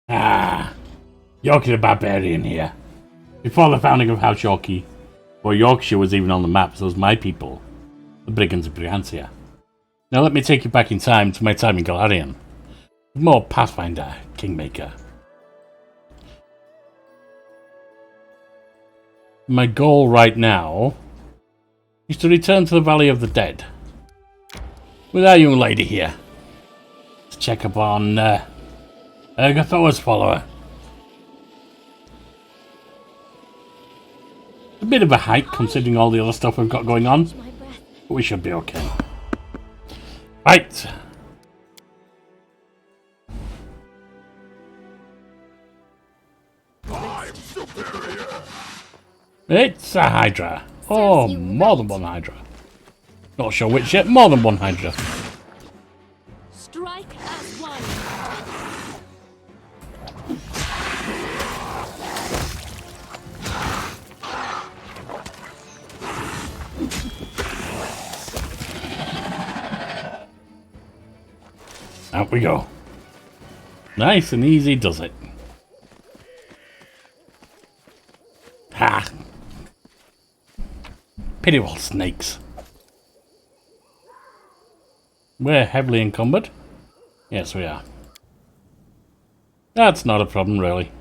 Ah, Yorkie the Barbarian here. Before the founding of House Yorkie, before Yorkshire was even on the maps, those my people, the Brigands of Brigantia. Now let me take you back in time to my time in Golarion. More Pathfinder, Kingmaker. My goal right now is to return to the Valley of the Dead with our young lady here to check up on Ergothoa's follower. A bit of a hike considering all the other stuff we've got going on, but we should be okay. Right. I'm superior. It's a Hydra. Oh, more than one Hydra. Not sure which yet. More than one Hydra. Strike as one. Out we go. Nice and easy does it. Ha! Pity all snakes. We're heavily encumbered. Yes, we are. That's not a problem, really.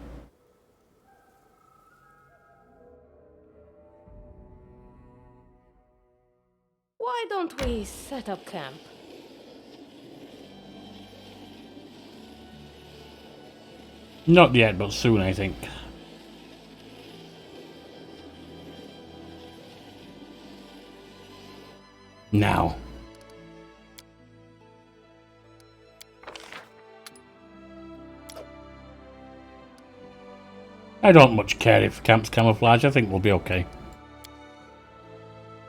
Why don't we set up camp? Not yet, but soon, I think. Now. I don't much care if camp's camouflage. I think we'll be okay.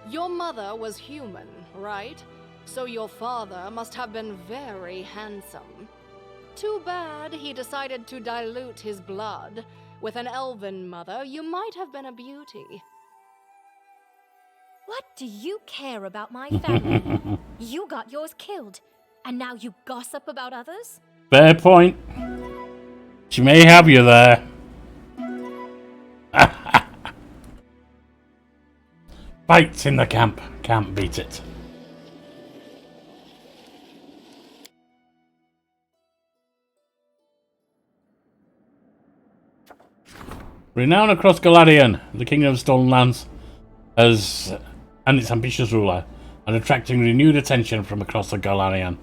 Your mother was human, right? So your father must have been very handsome. Too bad he decided to dilute his blood. With an elven mother, you might have been a beauty. What do you care about my family? You got yours killed, and now you gossip about others? Fair point. She may have you there. Fights in the camp. Can't beat it. Renowned across Golarion, the Kingdom of Stolen Lands, and its ambitious ruler, and attracting renewed attention from across the Golarion.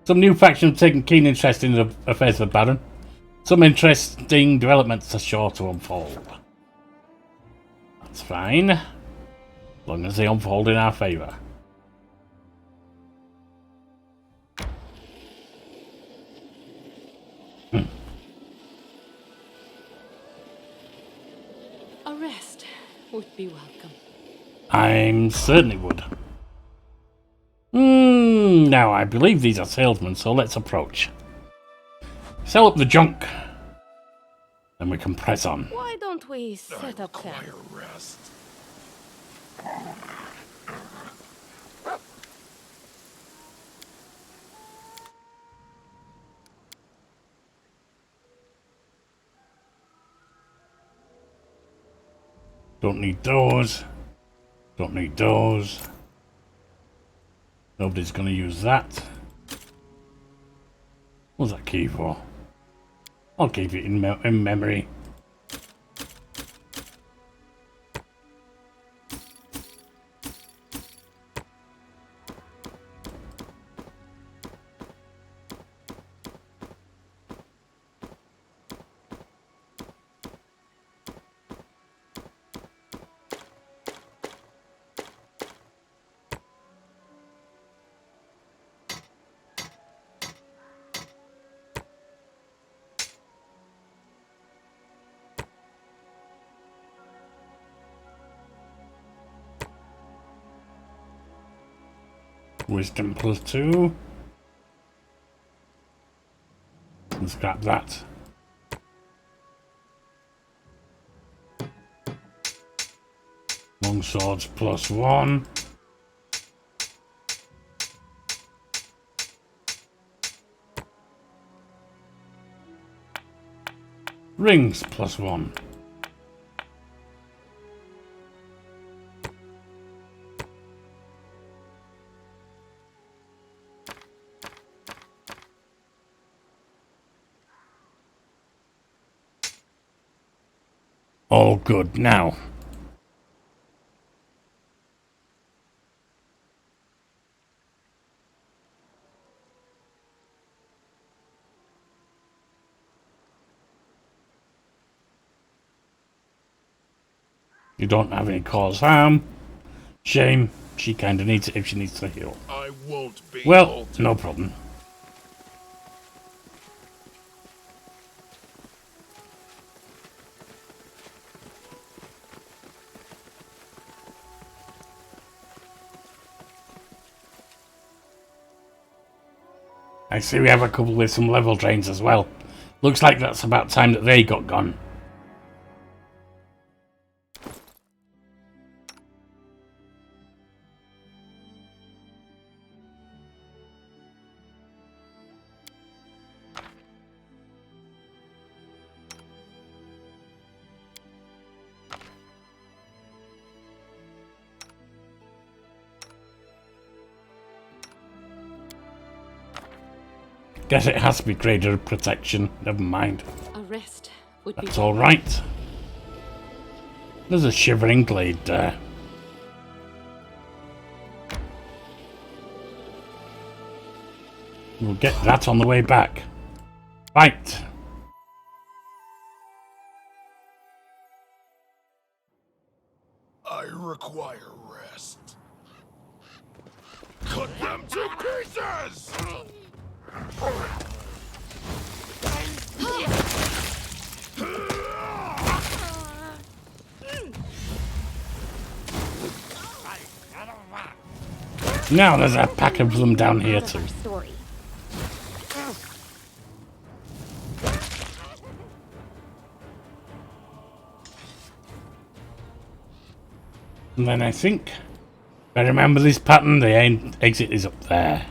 Some new factions have taken keen interest in the affairs of the Baron. Some interesting developments are sure to unfold. That's fine, as long as they unfold in our favour. A rest would be welcome. I certainly would. Now, I believe these are salesmen, so let's approach. Sell up the junk. Then we can press on. Why don't we set up camp? Require rest. Don't need those. Don't need those. Nobody's going to use that. What's that key for? I'll keep it in memory. Wisdom +2. And scrap that. Long swords +1. Rings +1. All good now. You don't have any cause harm. Shame. She kind of needs it if she needs to heal. I won't be Well, altered. no problem. I see we have a couple with some level drains as well. Looks like that's about time that they got gone. Guess it has to be greater protection. Never mind. A rest would be. That's alright. There's a shivering glade there. We'll get that on the way back. Right. I require rest. Cut them to pieces! Now there's a pack of them down here too. Story. And then I think, if I remember this pattern, the exit is up there.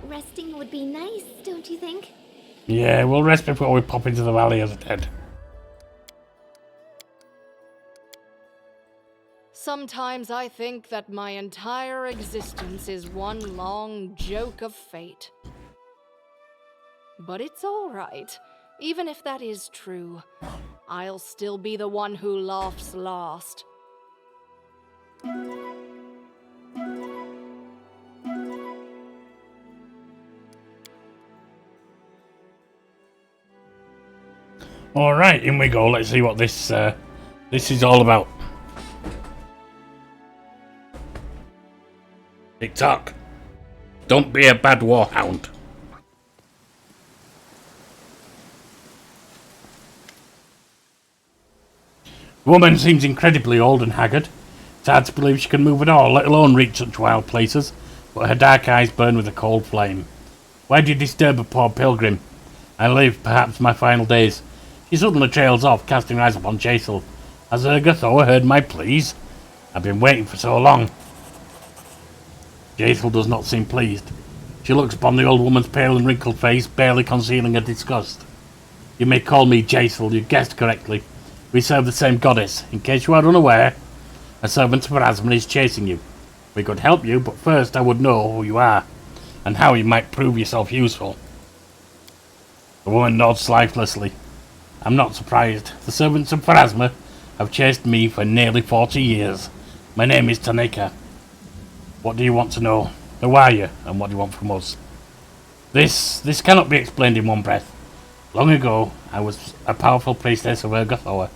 Resting would be nice, don't you think? Yeah, we'll rest before we pop into the Valley of the Dead. Sometimes I think that my entire existence is one long joke of fate. But it's all right. Even if that is true, I'll still be the one who laughs last. Alright, in we go. Let's see what this is all about. Tick-tock. Don't be a bad warhound. The woman seems incredibly old and haggard. It's hard to believe she can move at all, let alone reach such wild places, but her dark eyes burn with a cold flame. Why do you disturb a poor pilgrim? I live, perhaps, my final days. She suddenly trails off, casting her eyes upon Jaisal. Has Urgathoa heard my pleas? I've been waiting for so long. Jaisal does not seem pleased. She looks upon the old woman's pale and wrinkled face, barely concealing her disgust. You may call me Jaisal, you guessed correctly. We serve the same goddess. In case you are unaware, a servant of Pharasma is chasing you. We could help you, but first I would know who you are, and how you might prove yourself useful. The woman nods lifelessly. I'm not surprised. The servants of Pharasma have chased me for nearly 40 years. My name is Taneka. What do you want to know? Who are you, and what do you want from us? This cannot be explained in one breath. Long ago, I was a powerful priestess of Urgathoa,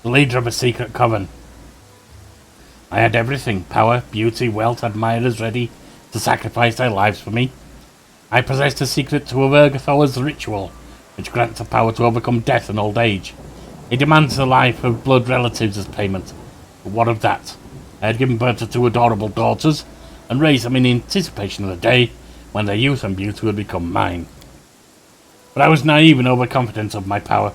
the leader of a secret coven. I had everything, power, beauty, wealth, admirers ready to sacrifice their lives for me. I possessed a secret to Urgathoa's ritual, which grants the power to overcome death and old age. He demands the life of blood relatives as payment. But what of that? I had given birth to 2 adorable daughters and raised them in anticipation of the day when their youth and beauty would become mine. But I was naive and overconfident of my power.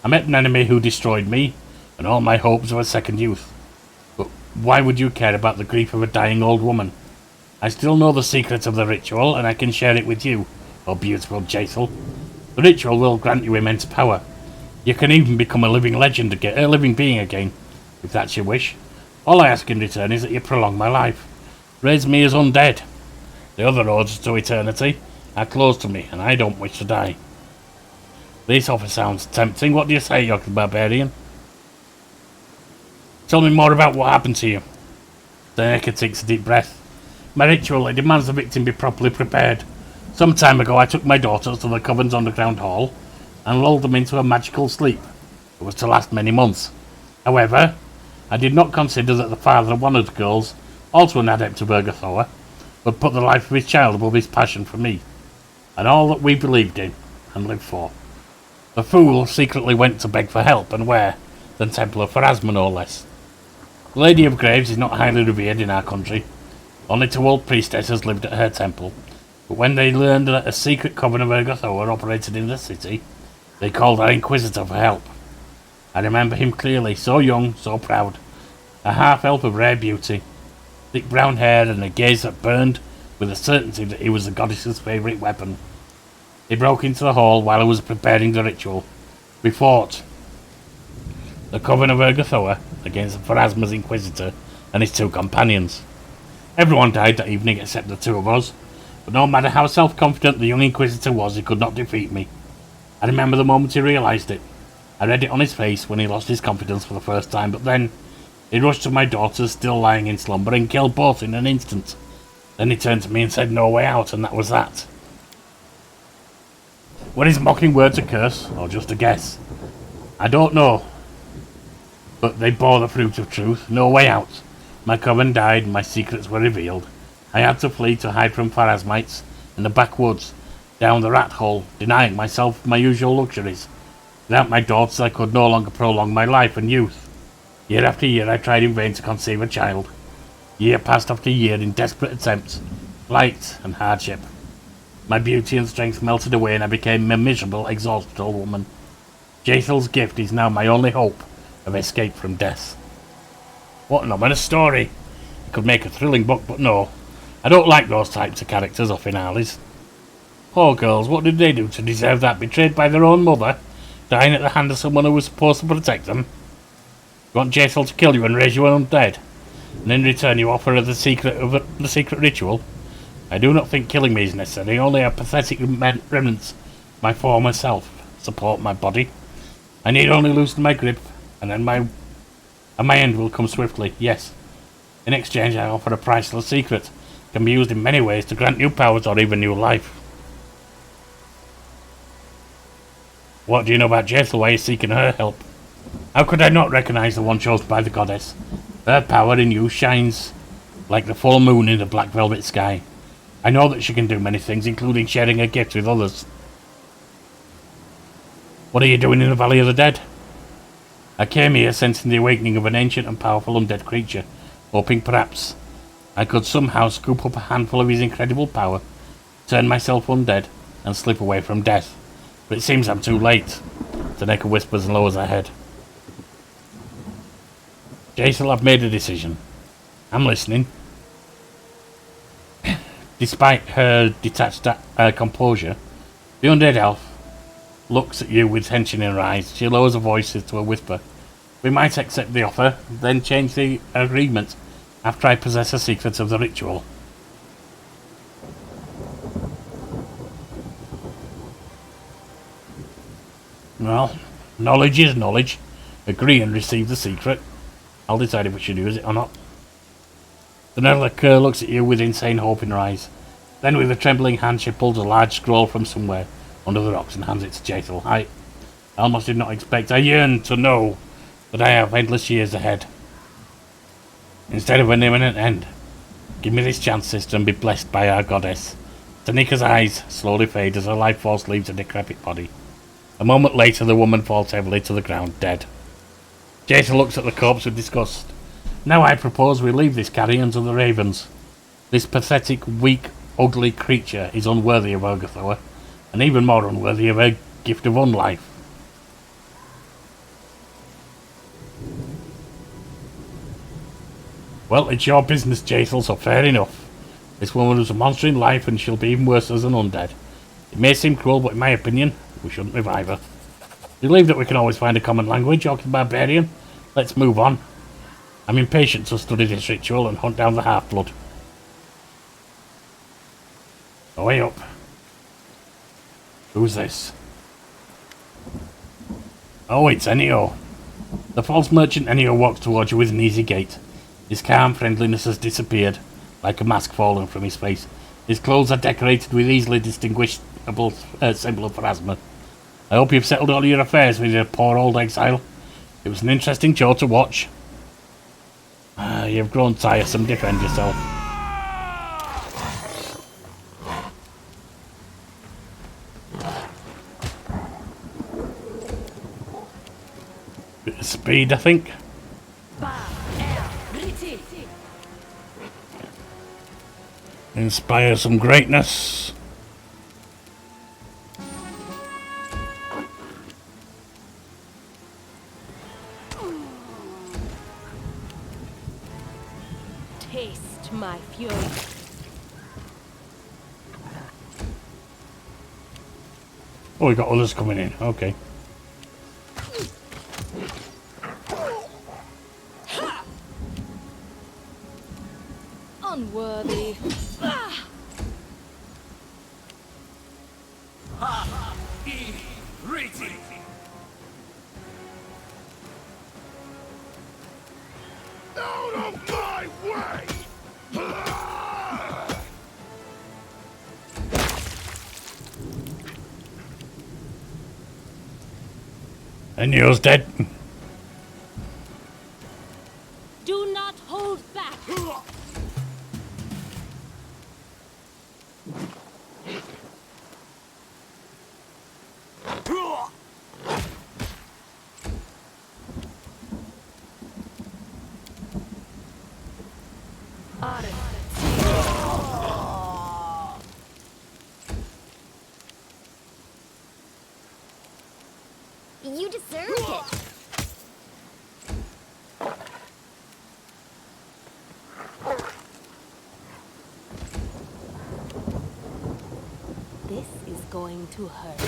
I met an enemy who destroyed me and all my hopes of a second youth. But why would you care about the grief of a dying old woman? I still know the secret of the ritual, and I can share it with you, oh beautiful Jaethal. The ritual will grant you immense power. You can even become a living legend again, a living being again, if that's your wish. All I ask in return is that you prolong my life. Raise me as undead. The other roads to eternity are closed to me, and I don't wish to die. This offer sounds tempting. What do you say, Yorkie the Barbarian? Tell me more about what happened to you. Seneca takes a deep breath. My ritual, it demands the victim be properly prepared. Some time ago I took my daughters to the Coven's underground hall and lulled them into a magical sleep. It was to last many months. However, I did not consider that the father of one of the girls, also an adept of Ergothoa, would put the life of his child above his passion for me, and all that we believed in and lived for. The fool secretly went to beg for help, and where? Than Temple of Pharasma, no less. The Lady of Graves is not highly revered in our country. Only 2 old priestesses lived at her temple, but when they learned that a secret coven of Ergothoa operated in the city, they called our Inquisitor for help. I remember him clearly, so young, so proud, a half-elf of rare beauty, thick brown hair and a gaze that burned with the certainty that he was the goddess's favourite weapon. He broke into the hall while I was preparing the ritual. We fought. The Coven of Ergothoa against Pharasma's Inquisitor and his 2 companions. Everyone died that evening except the 2 of us, but no matter how self-confident the young Inquisitor was, he could not defeat me. I remember the moment he realised it. I read it on his face when he lost his confidence for the first time, but then he rushed to my daughters still lying in slumber and killed both in an instant. Then he turned to me and said no way out, and that was that. Were his mocking words a curse, or just a guess? I don't know. But they bore the fruit of truth. No way out. My coven died and my secrets were revealed. I had to flee to hide from Pharasmites in the backwoods, down the rat hole, denying myself my usual luxuries. Without my daughters I could no longer prolong my life and youth. Year after year I tried in vain to conceive a child. Year passed after year in desperate attempts, flight and hardship. My beauty and strength melted away and I became a miserable, exhausted old woman. Jaethal's gift is now my only hope of escape from death. What an ominous story! It could make a thrilling book, but no. I don't like those types of characters or finales. Poor girls, what did they do to deserve that? Betrayed by their own mother? Dying at the hand of someone who was supposed to protect them? You want Jaethal to kill you and raise you undead? And in return you offer her the secret ritual? I do not think killing me is necessary, only a pathetic remnants of my former self support my body. I need only loosen my grip, and then my end will come swiftly, yes. In exchange I offer a priceless secret. It can be used in many ways to grant new powers or even new life. What do you know about Jaethal? Why are you seeking her help? How could I not recognize the one chosen by the goddess? Her power in you shines like the full moon in the black velvet sky. I know that she can do many things, including sharing her gifts with others. What are you doing in the Valley of the Dead? I came here sensing the awakening of an ancient and powerful undead creature, hoping perhaps I could somehow scoop up a handful of his incredible power, turn myself undead, and slip away from death. But it seems I'm too late. Seneca whispers and lowers her head. Jaethal, I've made a decision. I'm listening. Despite her detached composure, the undead elf looks at you with tension in her eyes. She lowers her voice to a whisper. We might accept the offer, then change the agreement after I possess the secret of the ritual. Well, knowledge is knowledge. Agree and receive the secret. I'll decide if we should use it or not. The Nerlic looks at you with insane hope in her eyes. Then with a trembling hand she pulls a large scroll from somewhere under the rocks and hands it to Jaethal. I almost did not expect. I yearn to know that I have endless years ahead, instead of an imminent end. Give me this chance, sister, and be blessed by our goddess. Tanika's eyes slowly fade as her life force leaves her decrepit body. A moment later, the woman falls heavily to the ground, dead. Jason looks at the corpse with disgust. Now I propose we leave this carrion to the ravens. This pathetic, weak, ugly creature is unworthy of Urgathoa, and even more unworthy of her gift of unlife. Well, it's your business, Jason, so fair enough. This woman was a monster in life, and she'll be even worse as an undead. It may seem cruel, but in my opinion, we shouldn't revive her. Believe that we can always find a common language, Yorkie the Barbarian. Let's move on. I'm impatient to study this ritual and hunt down the half-blood. Away up. Who's this? Oh, it's Ennio. The false merchant Ennio walks towards you with an easy gait. His calm friendliness has disappeared, like a mask fallen from his face. His clothes are decorated with easily distinguishable symbol of Pharasma. I hope you've settled all your affairs with your poor old exile. It was an interesting show to watch. You've grown tiresome. Defend yourself. Bit of speed, I think. Inspire some greatness. Taste my fury. Oh, we got others coming in. Okay. Unworthy. Out of my way! Ennio's dead. Do not hold back. You deserved it. This is going to hurt.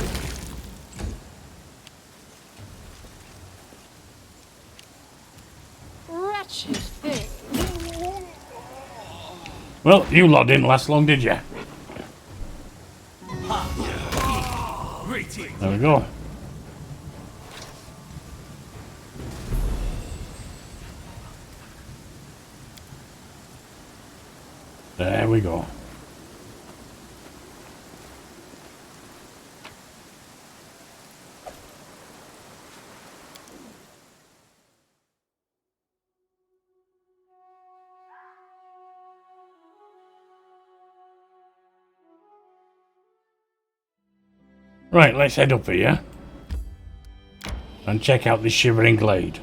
Wretched thing. Well, you lot didn't last long, did you? There we go. There we go. Right, let's head up here and check out this shivering glade.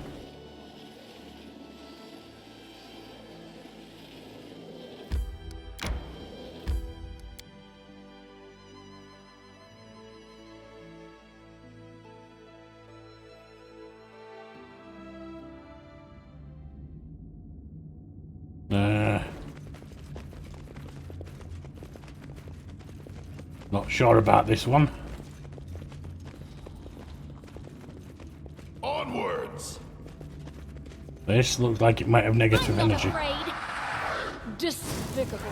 Not sure about this one. Onwards! This looks like it might have negative I'm not energy. afraid. Despicable.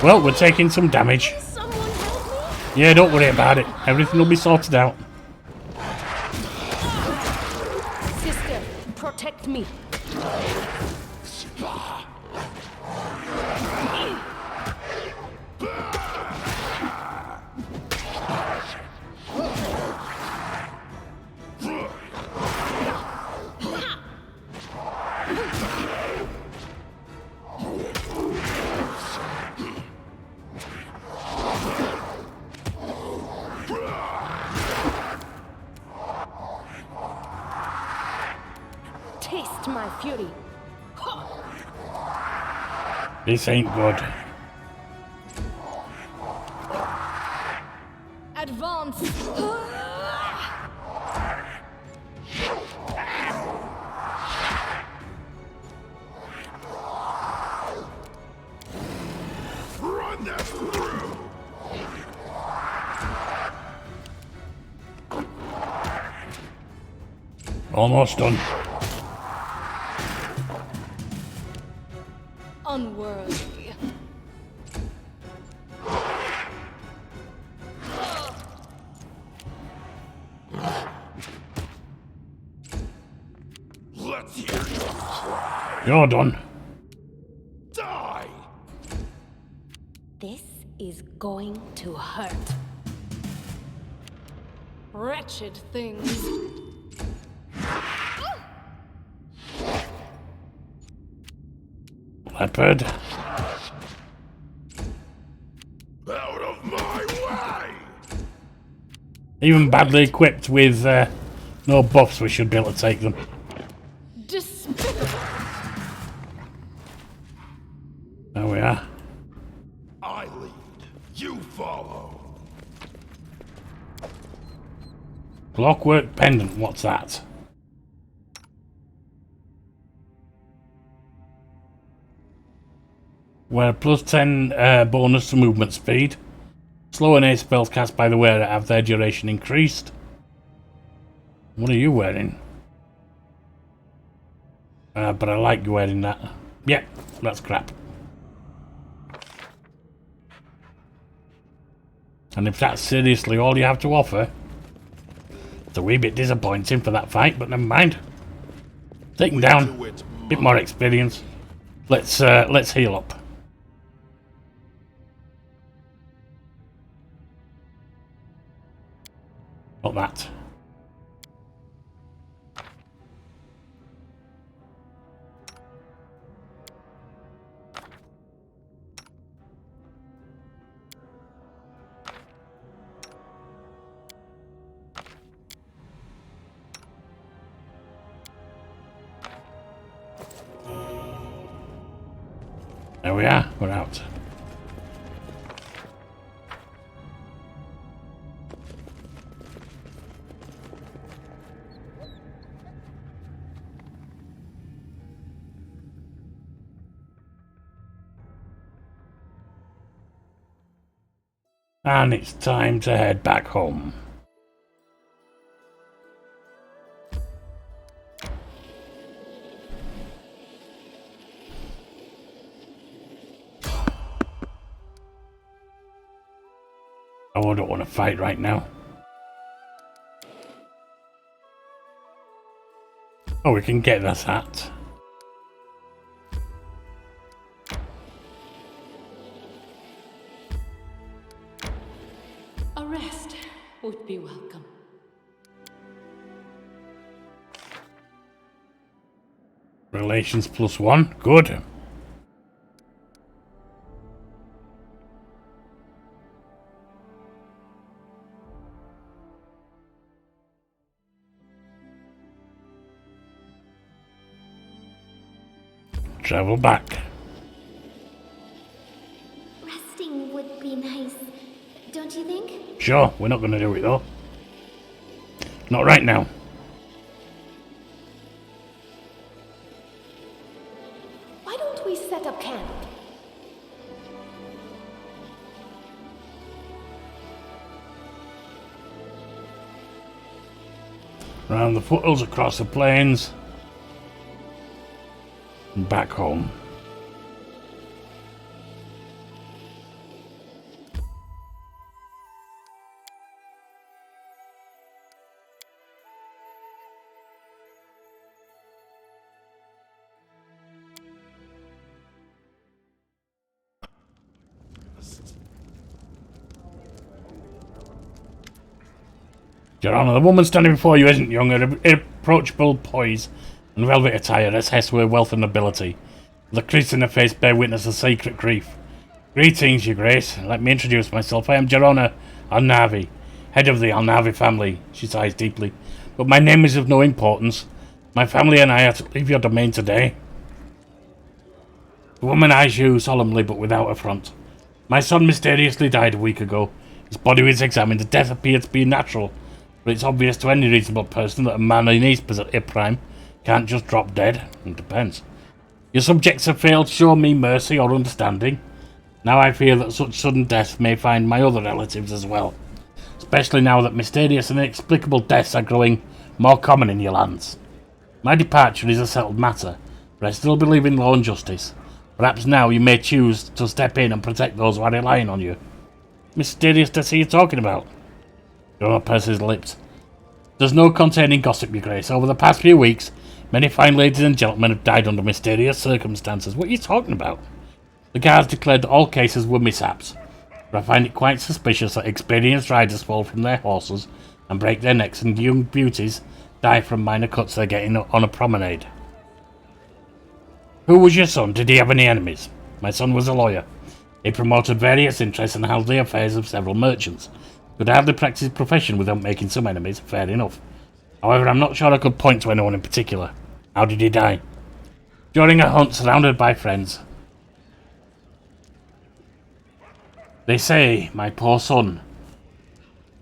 Well, we're taking some damage. Someone help me? Yeah, don't worry about it. Everything will be sorted out. Sister, protect me. Taste my fury. This ain't good. Advance! Run them through! Almost done. Unworthy. Let's hear you cry! You're done. Die! This is going to hurt. Wretched things. Leopard. Out of my way! Even badly equipped with no buffs, we should be able to take them. Despicable. There we are. I lead, you follow. Clockwork pendant, what's that? Where plus 10 bonus to movement speed. Slow and ace spells cast by the wearer have their duration increased. What are you wearing? But I like you wearing that. Yeah, that's crap. And if that's seriously all you have to offer, it's a wee bit disappointing for that fight, but never mind. Take him down. Do it, Bit more experience. Let's heal up. Not that. There we are, we're out. And it's time to head back home. Oh, I don't want to fight right now. Oh, we can get this hat. A rest would be welcome. Relations +1. Good. Travel back. Resting would be nice, don't you think? Sure, we're not going to do it though. Not right now. Why don't we set up camp? Around the foothills, across the plains, and back home. Your Honor, the woman standing before you isn't young, her irreproachable poise and velvet attire attest to her wealth and nobility. The crease in her face bear witness of secret grief. Greetings, Your Grace. Let me introduce myself. I am Jarona Alnavi, head of the Alnavi family. She sighs deeply. But my name is of no importance. My family and I are to leave your domain today. The woman eyes you solemnly but without affront. My son mysteriously died a week ago. His body was examined. The death appeared to be natural, but it's obvious to any reasonable person that a man in his prime can't just drop dead. It depends. Your subjects have failed to show me mercy or understanding. Now I fear that such sudden death may find my other relatives as well, especially now that mysterious and inexplicable deaths are growing more common in your lands. My departure is a settled matter, but I still believe in law and justice. Perhaps now you may choose to step in and protect those who are relying on you. Mysterious deaths are you talking about? Donald purses his lips. There's no containing gossip, Your Grace. Over the past few weeks, many fine ladies and gentlemen have died under mysterious circumstances. What are you talking about? The guards declared that all cases were mishaps, but I find it quite suspicious that experienced riders fall from their horses and break their necks, and young beauties die from minor cuts they're getting on a promenade. Who was your son? Did he have any enemies? My son was a lawyer. He promoted various interests and held the affairs of several merchants. Could hardly practice his profession without making some enemies, fair enough. However, I'm not sure I could point to anyone in particular. How did he die? During a hunt, surrounded by friends. They say my poor son.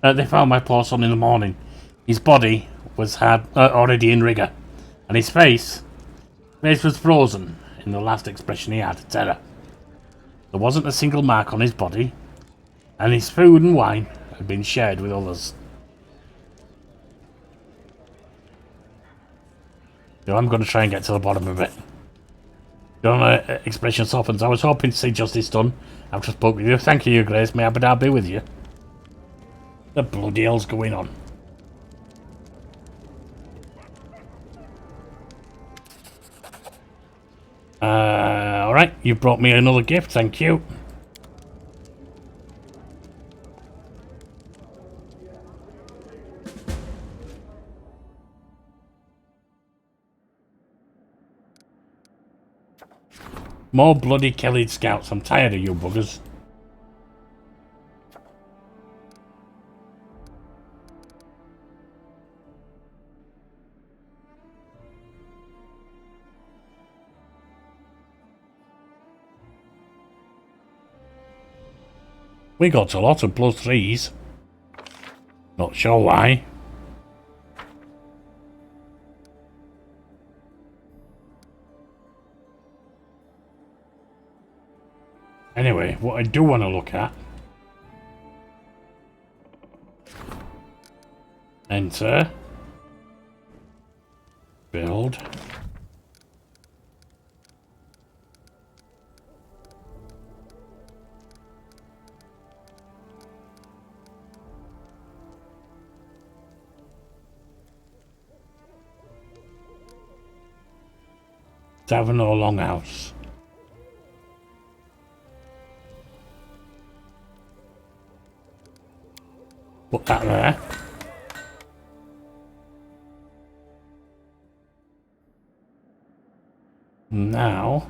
They found my poor son in the morning. His body was already in rigor, and his face was frozen in the last expression he had, terror. There wasn't a single mark on his body, and his food and wine had been shared with others. So I'm going to try and get to the bottom of it. The expression softens. I was hoping to see justice done after I spoke with you. Thank you, Your Grace. May Abadar be with you. The bloody hell's going on? Alright, you brought me another gift, thank you. More bloody Kellied scouts, I'm tired of you buggers. We got a lot of +3s. Not sure why. Anyway, what I do want to look at. Enter. Build. Tavern or Longhouse. Put that there. Now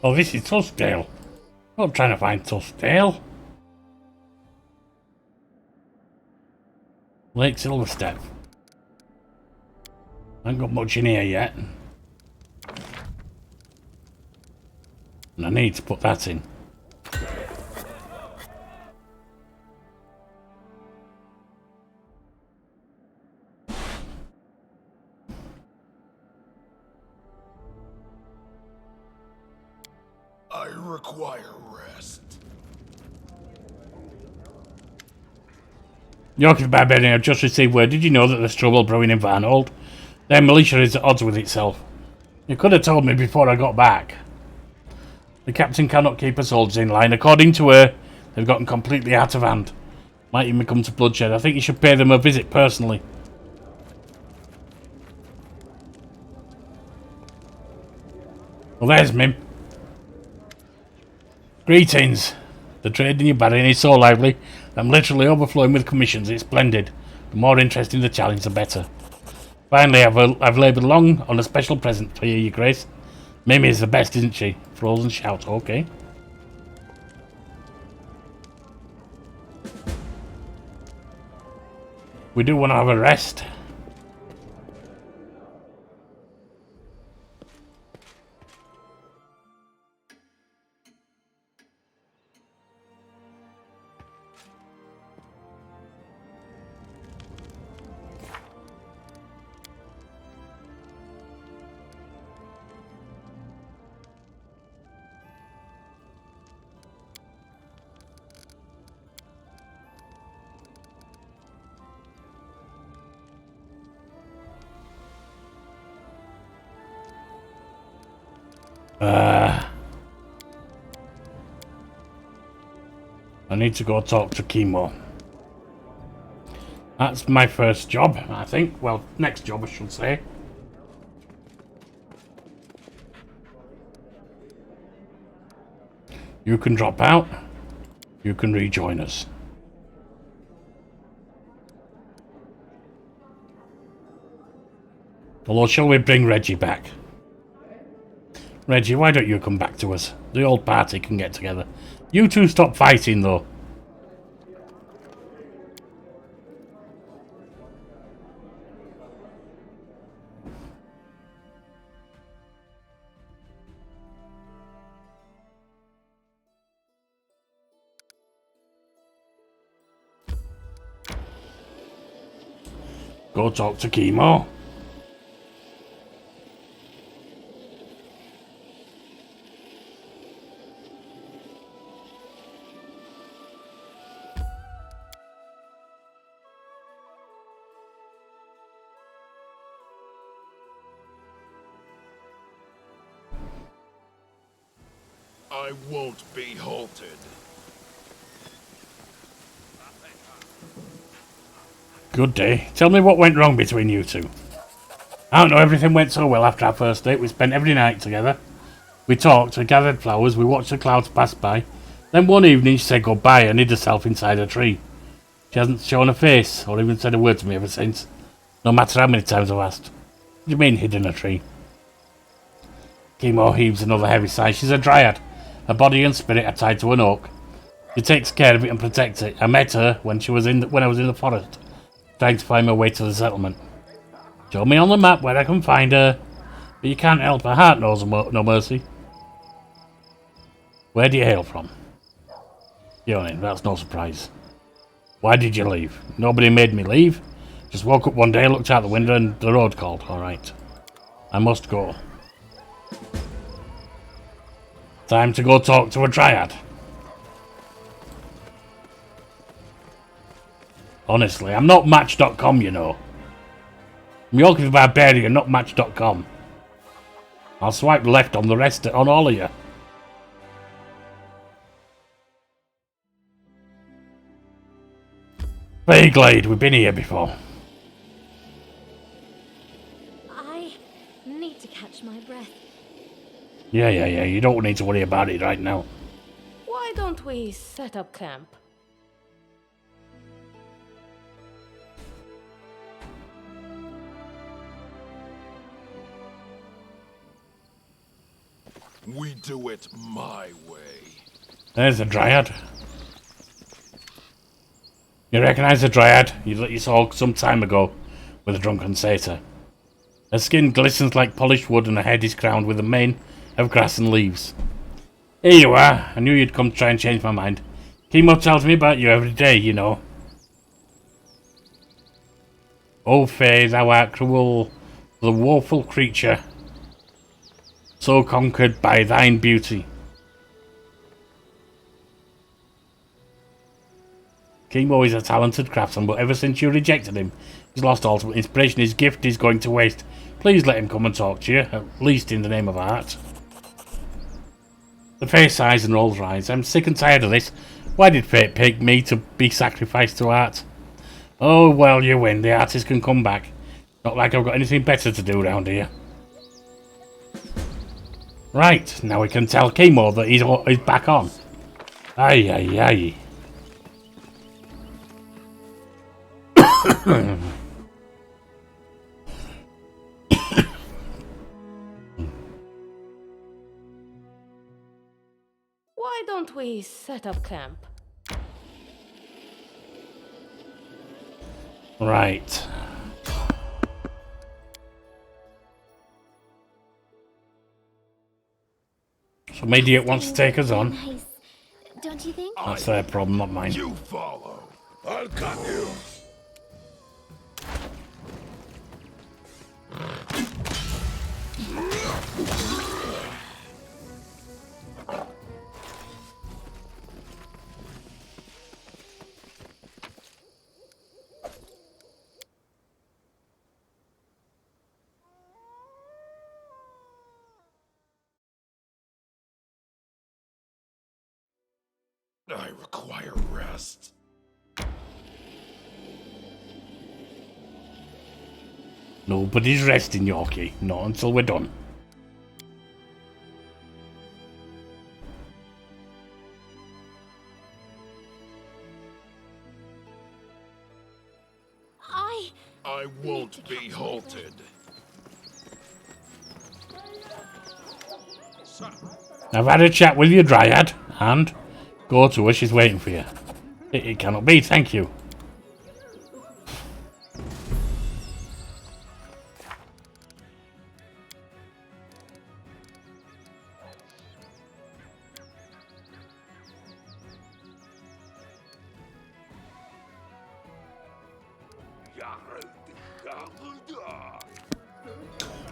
oh, this is Tuskdale. I'm trying to find Tuskdale. Lake Silverstep. I ain't got much in here yet. And I need to put that in. I require rest. Yorkie the Barbarian, I've just received word. Did you know that there's trouble brewing in Varnold? Their militia is at odds with itself. You could have told me before I got back. The captain cannot keep her soldiers in line. According to her, They've gotten completely out of hand. Might even come to bloodshed. I think you should pay them a visit personally. Well, there's Mim. Greetings. The trade in your barrier is so lively. I'm literally overflowing with commissions. It's splendid. The more interesting the challenge, the better. Finally, I've laboured long on a special present for you, Your Grace. Mimi is the best, isn't she? Frozen shout. Okay. We do want to have a rest. I need to go talk to Chemo. That's my first job, I think. Well, next job, I should say. You can drop out. You can rejoin us. Although, shall we bring Reggie back? Reggie, why don't you come back to us? The old party can get together. You two stop fighting, though. Go talk to Chemo. I won't be halted. Good day. Tell me what went wrong between you two. I don't know, everything went so well after our first date. We spent every night together. We talked, we gathered flowers, we watched the clouds pass by. Then one evening she said goodbye and hid herself inside a tree. She hasn't shown a face or even said a word to me ever since. No matter how many times I've asked. What do you mean hid in a tree? Chemo heaves another heavy sigh. She's a dryad. Her body and spirit are tied to an oak. She takes care of it and protects it. I met her when I was in the forest, trying to find my way to the settlement. Show me on the map where I can find her. But you can't help her heart knows no mercy. Where do you hail from? Yone, that's no surprise. Why did you leave? Nobody made me leave. Just woke up one day, looked out the window and the road called. Alright. I must go. Time to go talk to a dryad. Honestly, I'm not Match.com, you know. I'm Yorkie the Barbarian, not Match.com. I'll swipe left on the rest, on all of you. Vagueglade, we've been here before. I need to catch my breath. Yeah, you don't need to worry about it right now. Why don't we set up camp? We do it my way. There's a dryad. You recognise the dryad you saw some time ago with a drunken satyr. Her skin glistens like polished wood and her head is crowned with a mane of grass and leaves. Here you are. I knew you'd come to try and change my mind. Chemo tells me about you every day, you know. Oh, Faye, thou art cruel, the woeful creature, so conquered by thine beauty. Chemo is a talented craftsman, but ever since you rejected him, he's lost all inspiration. His gift is going to waste. Please let him come and talk to you, at least in the name of art. The face sighs and rolls her eyes. I'm sick and tired of this. Why did fate pick me to be sacrificed to art? Oh, well, you win. The artist can come back. Not like I've got anything better to do around here. Right, now we can tell Kimo that he's back on. Aye, aye, aye. Why don't we set up camp? Right. Some idiot wants to take us on. Nice. Don't you think? That's their problem, not mine. You follow. I'll cut you. I require rest. Nobody's resting, Yorkie. Not until we're done. I won't be halted. I've had a chat with your Dryad, and go to her, she's waiting for you. It cannot be, thank you.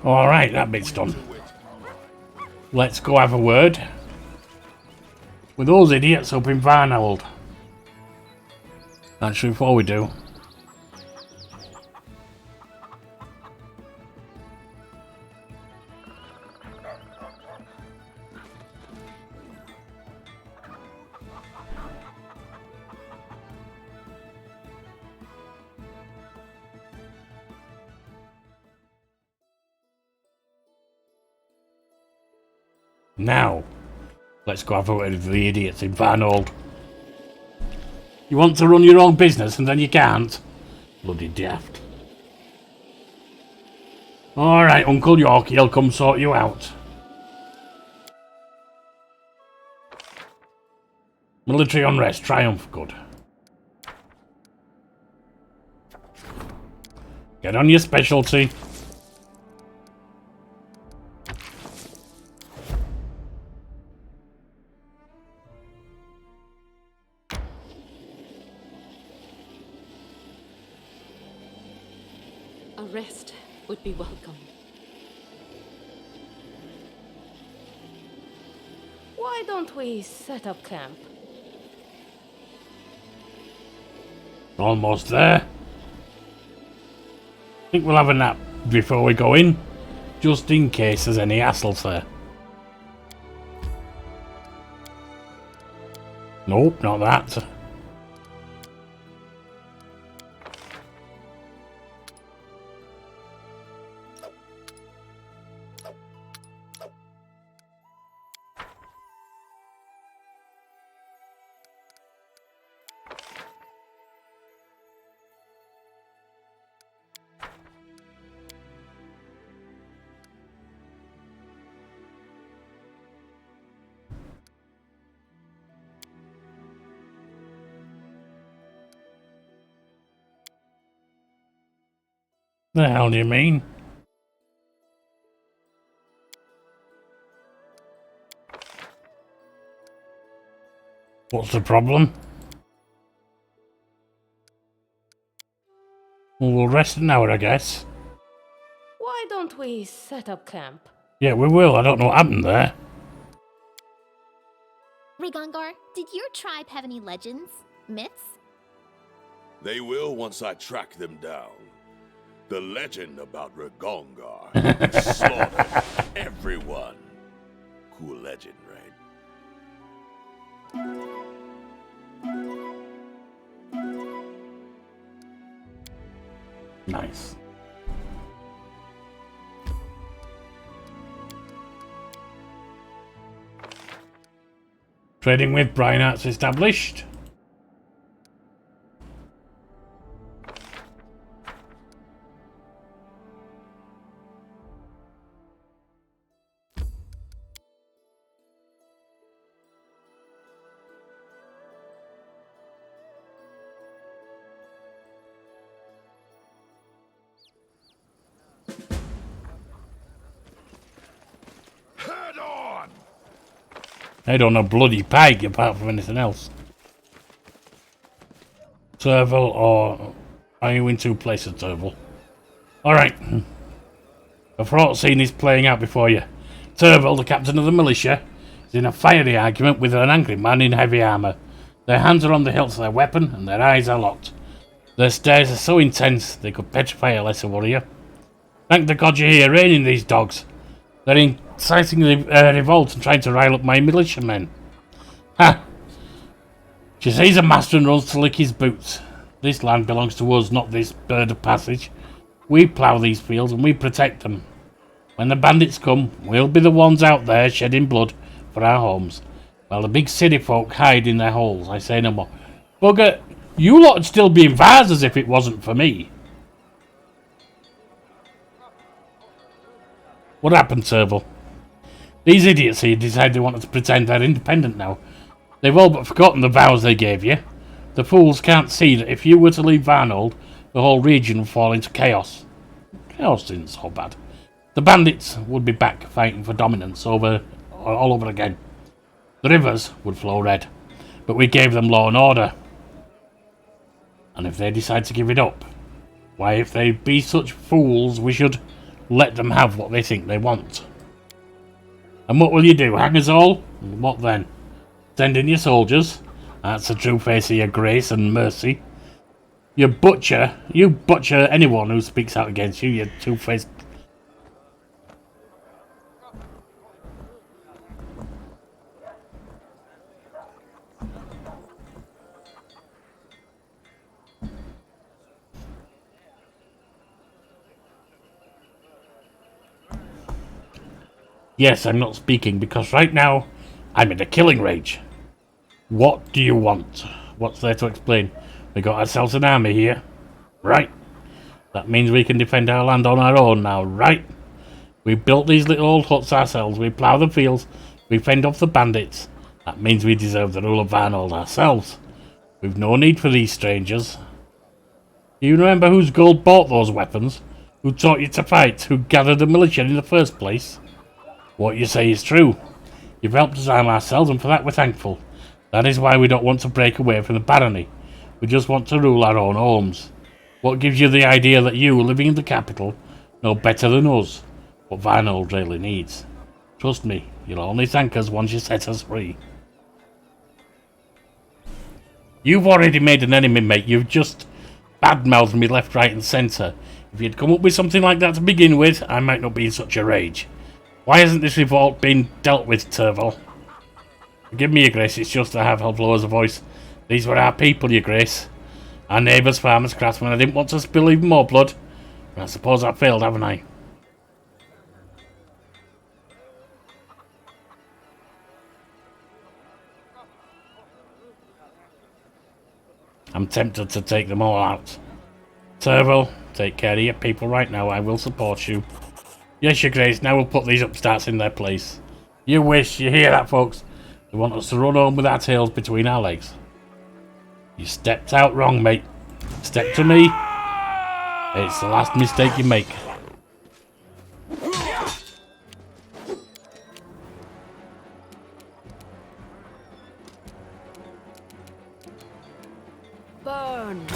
Alright, that bit's done. Let's go have a word with those idiots up in Varnold. Actually, before we do, now, let's go have a word with the idiots in Varnold. You want to run your own business and then you can't? Bloody daft. Alright, Uncle Yorkie, he'll come sort you out. Military unrest, triumph, good. Get on your specialty. A rest would be welcome. Why don't we set up camp? Almost there. Think we'll have a nap before we go in, just in case there's any hassles there. Nope, not that. The hell do you mean? What's the problem? Well, we'll rest an hour, I guess. Why don't we set up camp? Yeah, we will. I don't know what happened there. Rigongar, did your tribe have any legends? Myths? They will once I track them down. The legend about Rigongar slaughtered everyone. Cool legend, right? Nice. Trading with Brian Arts established. Head on! I don't know bloody pike apart from anything else. Turvel, or are you in two places, Turvel? Alright. The fraught scene is playing out before you. Turvel, the captain of the militia, is in a fiery argument with an angry man in heavy armour. Their hands are on the hilts of their weapon and their eyes are locked. Their stares are so intense they could petrify a lesser warrior. Thank the gods you're here, reining these dogs. They're inciting the revolt and trying to rile up my militiamen. Ha! She sees a master and runs to lick his boots. This land belongs to us, not this bird of passage. We plough these fields and we protect them. When the bandits come, we'll be the ones out there shedding blood for our homes, while the big city folk hide in their holes. I say no more. Bugger, you lot'd still be in Vars as if it wasn't for me. What happened, Turvel? These idiots here decide they want to pretend they're independent now. They've all but forgotten the vows they gave you. The fools can't see that if you were to leave Varnold, the whole region would fall into chaos. Chaos isn't so bad. The bandits would be back fighting for dominance all over again. The rivers would flow red, but we gave them law and order. And if they decide to give it up, why, if they be such fools, we should let them have what they think they want. And what will you do, hang us all? What then? Send in your soldiers? That's the true face of your grace and mercy. You butcher anyone who speaks out against you, you two-faced... Yes, I'm not speaking because right now I'm in a killing rage. What do you want? What's there to explain? We got ourselves an army here. Right. That means we can defend our land on our own now, right? We built these little old huts ourselves. We plough the fields. We fend off the bandits. That means we deserve the rule of Varnold ourselves. We've no need for these strangers. Do you remember whose gold bought those weapons? Who taught you to fight? Who gathered the militia in the first place? What you say is true. You've helped us arm ourselves, and for that we're thankful. That is why we don't want to break away from the barony. We just want to rule our own homes. What gives you the idea that you, living in the capital, know better than us what Varnold really needs? Trust me, you'll only thank us once you set us free. You've already made an enemy, mate. You've just badmouthed me left, right and centre. If you'd come up with something like that to begin with, I might not be in such a rage. Why hasn't this revolt been dealt with, Turvel? Forgive me, your grace, it's just I have held low as a voice. These were our people, your grace. Our neighbours, farmers, craftsmen. I didn't want to spill even more blood. But I suppose I failed, haven't I? I'm tempted to take them all out. Turvel, take care of your people right now. I will support you. Yes, your grace, now we'll put these upstarts in their place. You wish, you hear that, folks? They want us to run home with our tails between our legs. You stepped out wrong, mate. Step to me. It's the last mistake you make. Burn.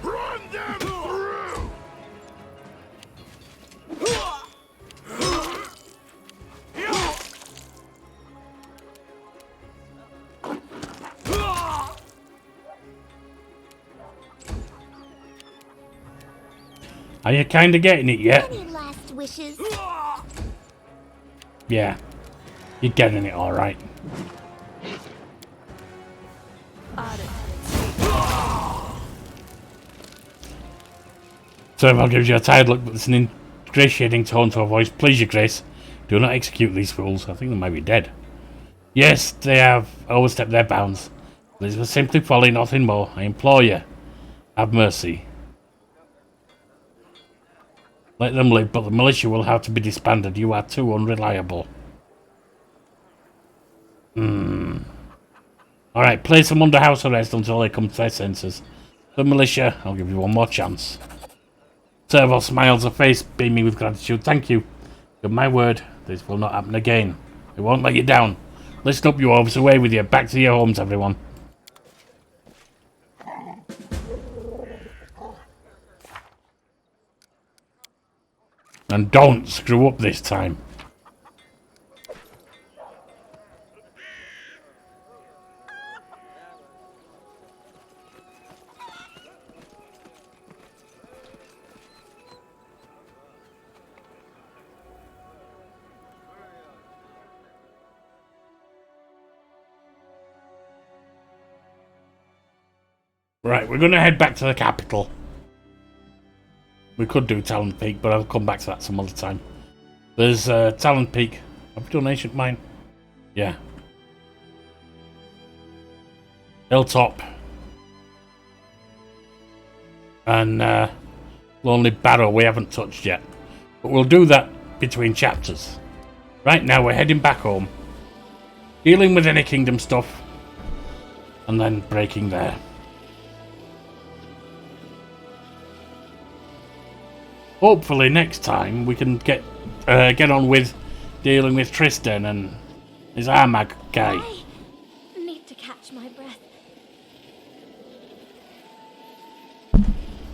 Run them through! Are you kind of getting it yet? Any last wishes? Yeah. You're getting it alright. Serval gives you a tired look, but there's an ingratiating tone to her voice. Please, your grace, do not execute these fools. I think they might be dead. Yes, they have overstepped their bounds. This was simply folly, nothing more. I implore you, have mercy. Let them live, but the militia will have to be disbanded. You are too unreliable. Alright, place them under house arrest until they come to their senses. The militia, I'll give you one more chance. Serval smiles, her face beaming with gratitude. Thank you. Give my word, this will not happen again. I won't let you down. Listen up, you orcs, away with you. Back to your homes, everyone. And don't screw up this time. Right, we're going to head back to the capital. We could do Talon Peak, but I'll come back to that some other time. There's Talon Peak. Have we done Ancient Mine? Yeah. Hilltop. And Lonely Barrow we haven't touched yet. But we'll do that between chapters. Right now we're heading back home. Dealing with any kingdom stuff. And then breaking there. Hopefully next time we can get on with dealing with Tristan and his Armag guy. I need to catch my breath.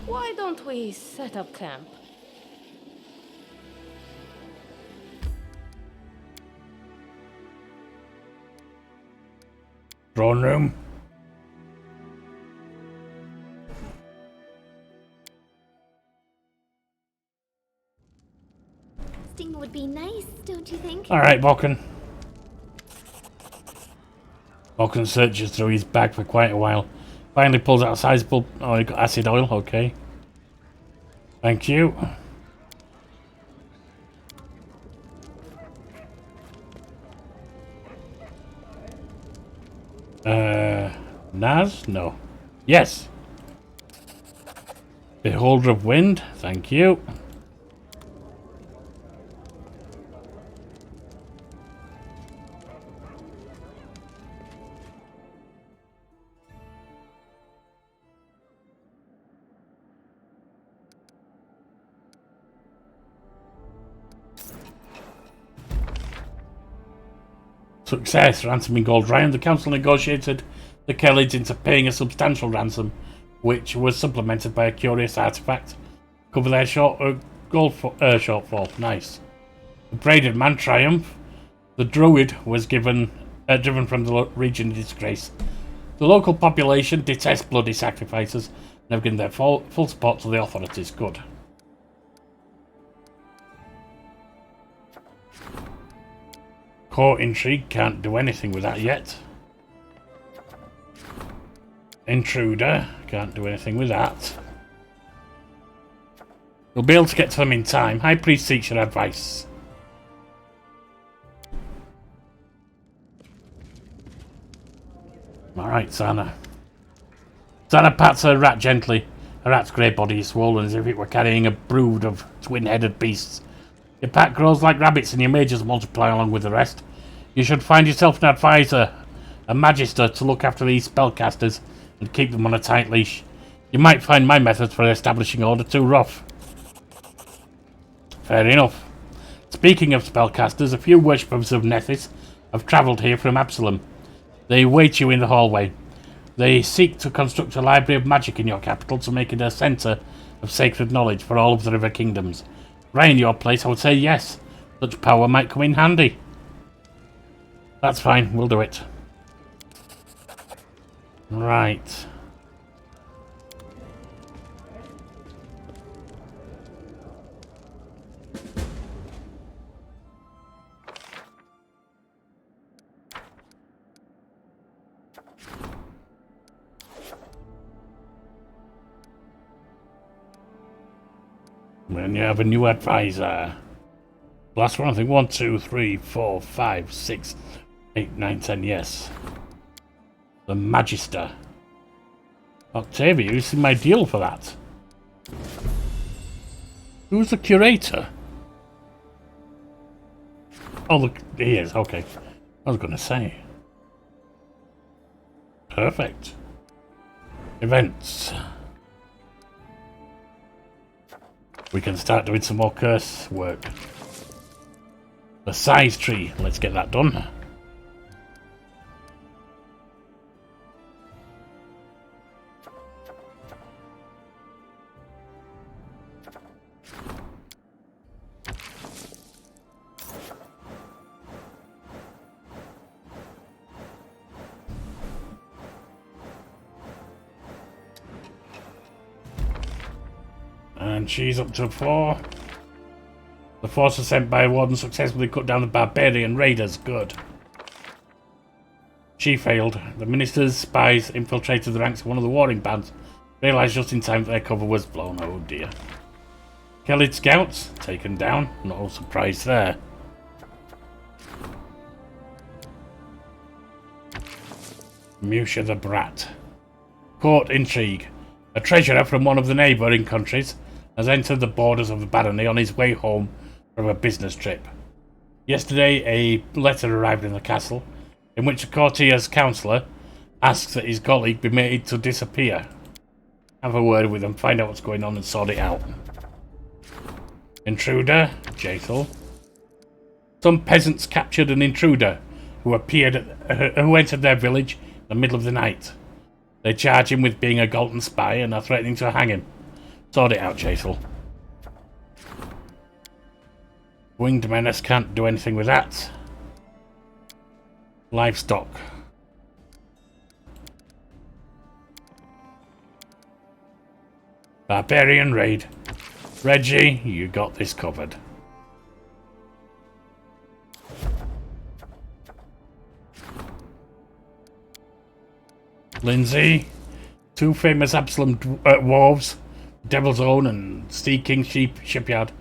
Why don't we set up camp? Throne room. Sting would be nice, don't you think? Alright, Balkan. Balkan searches through his bag for quite a while. Finally pulls out a sizable... Oh, he got acid oil, okay. Thank you. Naz? No. Yes! Beholder of Wind, thank you. Success, ransoming Golarion. The council negotiated the Kellids into paying a substantial ransom, which was supplemented by a curious artifact. Cover their gold shortfall. Nice. The braided man triumph. The druid was driven from the region in disgrace. The local population detest bloody sacrifices and have given their full support to the authorities. Good. Court intrigue, can't do anything with that yet. Intruder, can't do anything with that. We'll be able to get to them in time. High Priest seeks your advice. Alright, Sana. Sana pats her rat gently. Her rat's grey body is swollen as if it were carrying a brood of twin-headed beasts. Your pack grows like rabbits and your mages multiply along with the rest. You should find yourself an advisor, a magister to look after these spellcasters and keep them on a tight leash. You might find my methods for establishing order too rough. Fair enough. Speaking of spellcasters, a few worshippers of Nethys have travelled here from Absalom. They wait you in the hallway. They seek to construct a library of magic in your capital to make it a centre of sacred knowledge for all of the River Kingdoms. Right in your place, I would say yes. Such power might come in handy. That's fine, we'll do it. Right. When you have a new advisor. Last one, I think 1, 2, 3, 4, 5, 6, 8, 9, 10, yes. The Magister. Octavia, you seem ideal for that. Who's the curator? Oh, look, he is, okay. I was gonna say. Perfect. Events. We can start doing some more curse work. The size tree, let's get that done. And she's up to 4. The forces sent by Warden successfully cut down the barbarian raiders. Good. She failed. The minister's spies infiltrated the ranks of one of the warring bands. Realised just in time that their cover was blown. Oh dear. Kelly's scouts taken down. No surprise there. Musha the Brat. Court intrigue. A treasurer from one of the neighbouring countries has entered the borders of the barony on his way home from a business trip. Yesterday, a letter arrived in the castle in which a courtier's counsellor asks that his colleague be made to disappear. Have a word with him, find out what's going on and sort it out. Intruder, Jaethel. Some peasants captured an intruder who who entered their village in the middle of the night. They charge him with being a Galton spy and are threatening to hang him. Sort it out, Jaethel. Winged menace can't do anything with that. Livestock. Barbarian raid. Reggie, you got this covered. Lindsay, 2 famous Absalom dwarves, Devil's Own and Sea King Shipyard,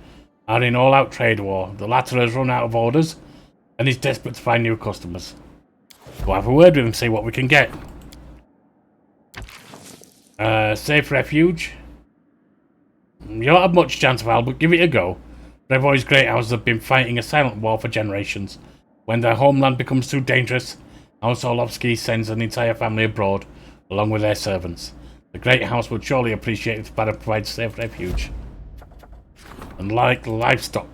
are in all-out trade war. The latter has run out of orders and is desperate to find new customers. We'll have a word with him, see what we can get. Safe refuge. You don't have much chance, Val, but give it a go. Brevoy's great houses have been fighting a silent war for generations. When their homeland becomes too dangerous, House Orlovsky sends an entire family abroad, along with their servants. The Great House would surely appreciate if Sparta provides safe refuge. And like livestock.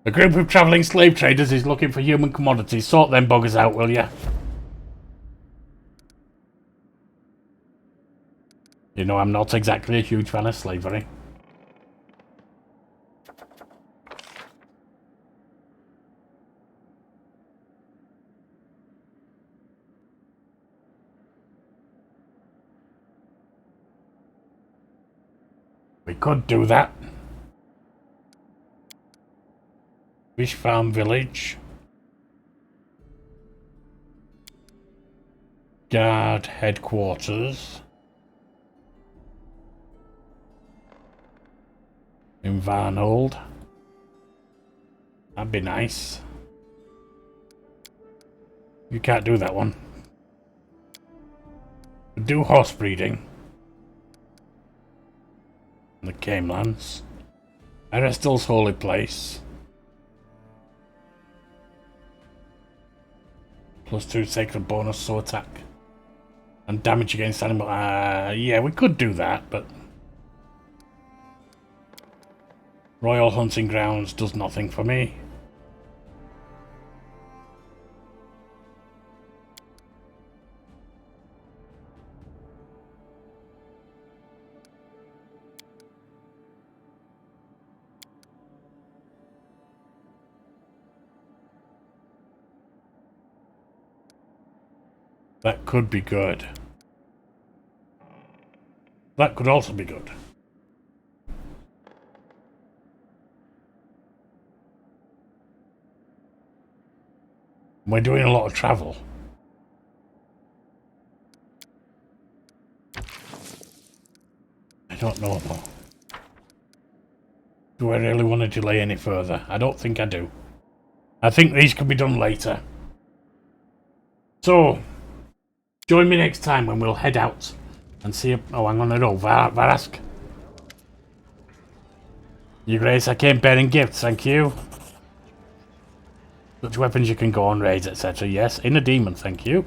A group of travelling slave traders is looking for human commodities. Sort them buggers out, will ya? You know, I'm not exactly a huge fan of slavery. We could do that. Fish Farm Village. Guard Headquarters. In Varnold. That'd be nice. You can't do that one. Do horse breeding. The Camelands. Arestal's holy place. +2 sacred bonus, so attack. And damage against animal. Yeah, we could do that, but Royal Hunting Grounds does nothing for me. That could be good. That could also be good. We're doing a lot of travel. I don't know about. Do I really want to delay any further? I don't think I do. I think these can be done later. So, join me next time when we'll head out and see... Oh, hang on, no, Varask. Your Grace, I came bearing gifts, thank you. Such weapons you can go on raids, etc. Yes, in a demon, thank you.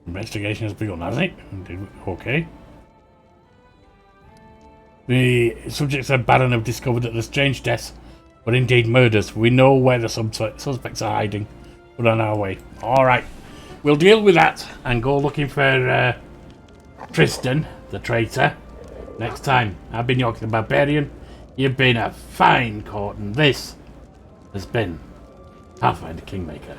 Investigation has begun, hasn't it? Okay. The subjects of Baron have discovered that the strange deaths were indeed murders. We know where the suspects are hiding. We're on our way. Alright. We'll deal with that and go looking for Tristan, the traitor, next time. I've been Yorkie the Barbarian. You've been a fine court, and this has been Pathfinder Kingmaker.